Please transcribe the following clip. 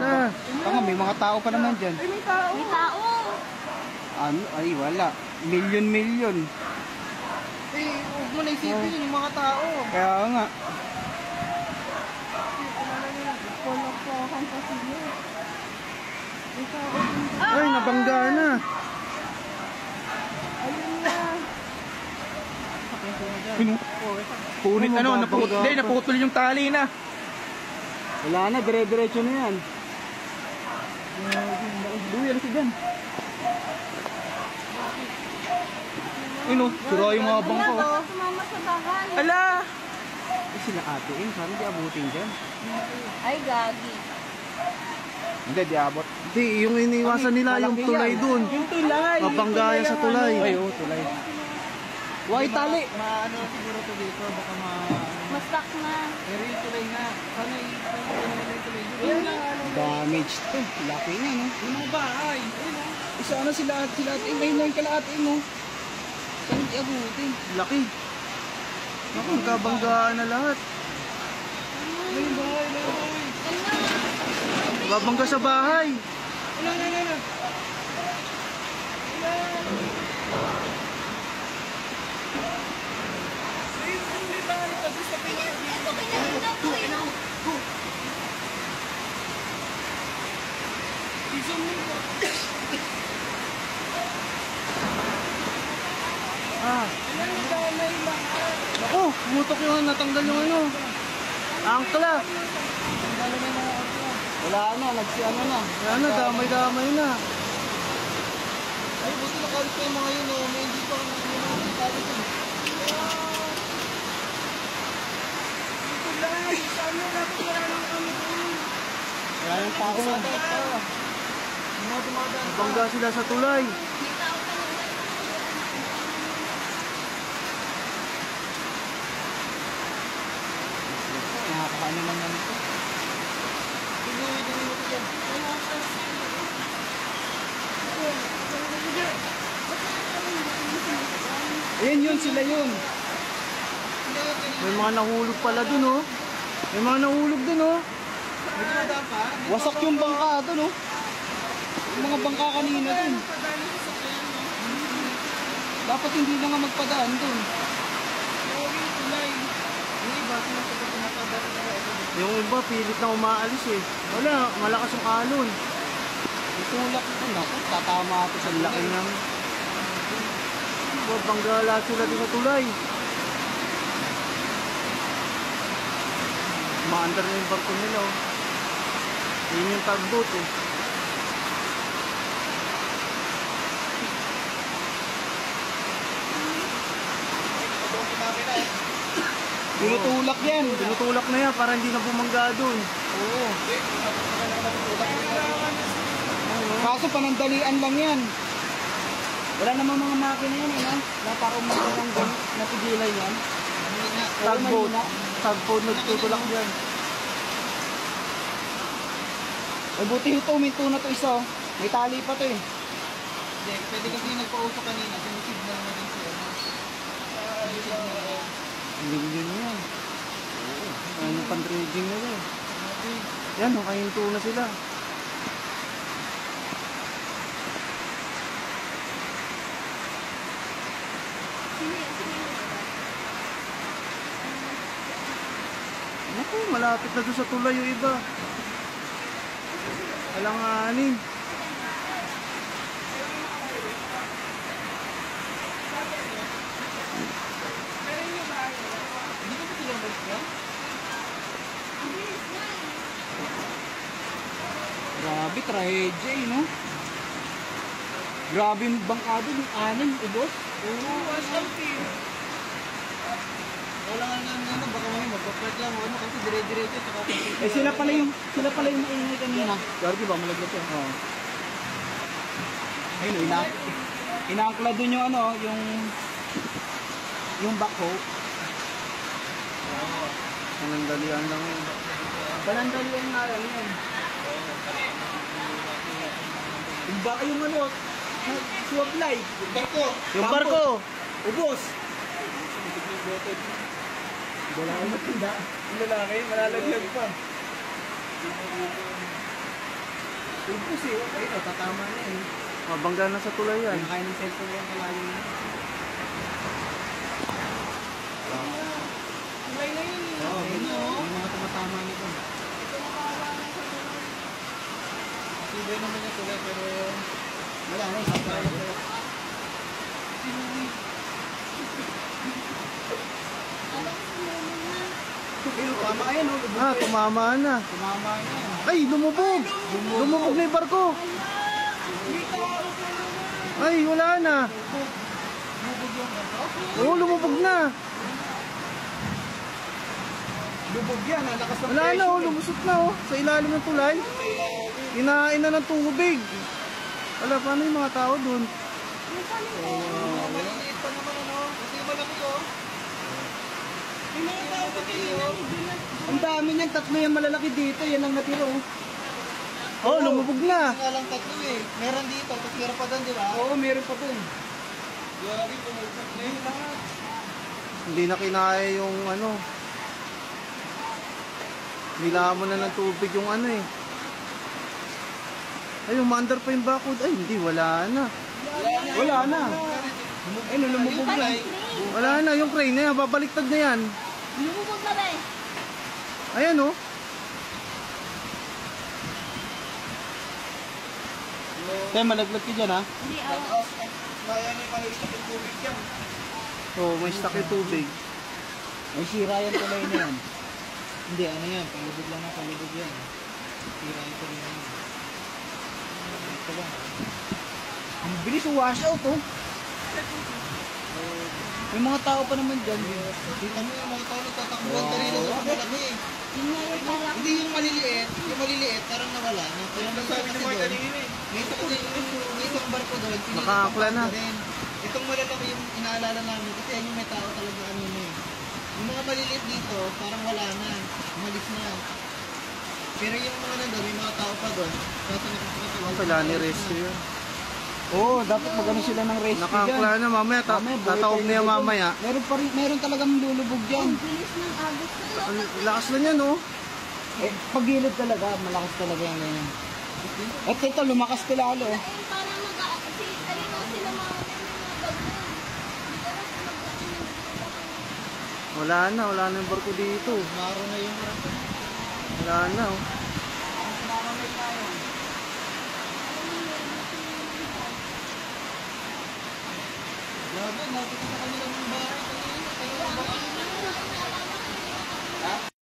Tanga, may mga tao pa naman dyan. Ay, may tao. May tao. Ano? Ay, wala. Milyon. Eh, huwag mo na isipin yung mga tao. Kaya nga. Ay, nabangga na. Punit ano, naputol yung tali na. Wala na, dire-diretso na yan. Duyan si dyan. Ano, sira yung mga bangko. Sumama sa bahay. Ala! Eh, sila ate eh, parang di abutin dyan. Ay, gagi. Hindi, di abot. Hindi, yung iniwasan nila, yung tulay dun. Yung tulay. Mabangga sa tulay. Ay, oo, tulay. Why tali? Maano siguro to dito, baka Mastak na. pero yung tulay nga. Sana yung tulay dito. Damage to. Laki nga, no? Yung mga bahay. Ayun o. Isa na sila ate. Ngayon lang kalahati mo. Saan di abutin? Laki. Naku, magkabanggaan na lahat. Ayun bahay, bahay. Babangga sa bahay. Wala. Naku, umutok yung natanggal yung ano. Angkla. Wala na, nagsiano na. Yan na, damay-damay na. Ay, buti nakalit ko yung mga yun o. May hindi pa kami nakalit ko. Tulay, saan dapat wala lang kami ko. Wala yung tao na. Mga dumadaan. Nabangga sila sa tulay. Nakakaano lang naman ito. Ayan yun, sila yun. May mga nahulog pala dun, oh. May mga nahulog dun, oh. May dumadaan pa? Wasak yung bangka dun, oh. Yung mga bangka kanina dun. Dapat hindi na nga magpadaan dun. Yung iba, pilit na umaalis, eh. Wala, malakas yung alon. Itulak ito, naku, tatama ito sa Laki ng... Bangga lahat sila din sa tulay. Maandar na yung barko nila, oh. Yun yung tugboat, eh. Tinutulak yan. Tinutulak na yan para hindi na bumangga dun. Oo. Kaso panandalian lang yan. Wala namang mga makina yan, eh, no? Na parang makina ng napigilan yan. Tugboat. Tugboat nagtutulak yan. Ay, buti ito, minto na ito isa. May tali pa ito, eh. Hindi, pwede kasi nagpa-auto kanina. Sumisignal na din siya. Million yan. Oo. Ano yung pan-trading nila, eh. Yan, nakahinto na sila. Naku, malapit na doon sa tulay yung iba. Alanganin. Grabe, trahedya, eh, no? Grabe yung bangkado, yung anim, ubos. Oo, wala nga ano, baka may magpaplat lang o ano kasi dire-diretso saka Eh sila pala yung maingay kanina. Gargi ba malaglag yan? Oo. ayun, inaangkla dun yung ano, yung backhoe. Panandalian lang yun. Panandalian nga lang yun. Yung ano, suwablay. Yung barko. Yung barko! Ubos. Wala akong matanda. Yung lalaki, malalaglag pa. Ubus eh. Ayun, oh, tatama na eh. Mabangga na sa tulay yan. Pinakain ng cellphone yung kalayo na. Tulay na yun eh. Oo, yun o. Yung mga tumatama nito. Sibay naman yung tulay pero Wala na, isang tayo. Tama yan, oh. Lubog ah, eh. tumama na. Tumama na yan. Ay, lumubog! Lumubog na yung barko. Ay, wala na. Oo, lumubog na. Lubog yan, ang lakas ng Wala na, oh, lumusot na, oh. Sa ilalim ng tulay. Inain na ng tubig. Wala, paano yung mga tao dun? Maliliit pa naman ano. Kasi malaki oh. Ang dami niyan, tatlo yung malalaki dito. Yan ang natira oh. Oh, lumubog na. Nga lang tatlo eh. Meron dito, tapos meron pa doon, di ba? Oo, meron pa doon. Yari, pumulpot na yun lahat. Hindi na kinaya yung ano. Nilamon na ng tubig yung ano eh. Ay, umandar pa yung bakod. Ay, hindi, wala na. Wala na. Ay, lumubog na eh. Wala na, yung crane na yan, babaliktad na yan. Lumubog na ba eh? Ayan oh. Kaya malaglag ka dyan ha? Hindi ako. Kaya may maliit yung tubig yan. Oh, may stock yung tubig. May sira yan tuloy na yan. Hindi, ano yan? Palubog lang na palubog yan. Sira yan tuloy na yan. Ito lang. Ang bilis wash out oh. May mga tao pa naman dyan. Dito mo yung mga tao nagtatakbuhan kanina sa malaki. Yun nga yung parang Hindi yung maliliit, parang nawala. Yung nasabi ng mga kanina eh. May isang barko doon, Nakaakla na. rin. Itong malalaki yung inaalala namin kasi yan yung may tao talaga ano na eh. Yung mga maliliit dito, parang wala na. Umalis na. Pero yung mga nandun, may mga tao pa doon. Kaso nakakatawa. Ang kailangan ni rescue yun. Oo, dapat magano sila ng rescue Nakakla na mamaya, tataob na yan mamaya. Meron talagang lulubog dyan. ang bilis ng agos na yun. Ang lakas na yan oh. Eh, pagilid talaga, malakas talaga yung ganyan. At ito, lumakas pa lalo. Eh, parang kasi ayun o sila mga bago. Hindi ka na Wala na yung barko dito. Maro na yung barko. Wala na oh. Maramay tayo. Grabe, nakita sa kanila ng bahay.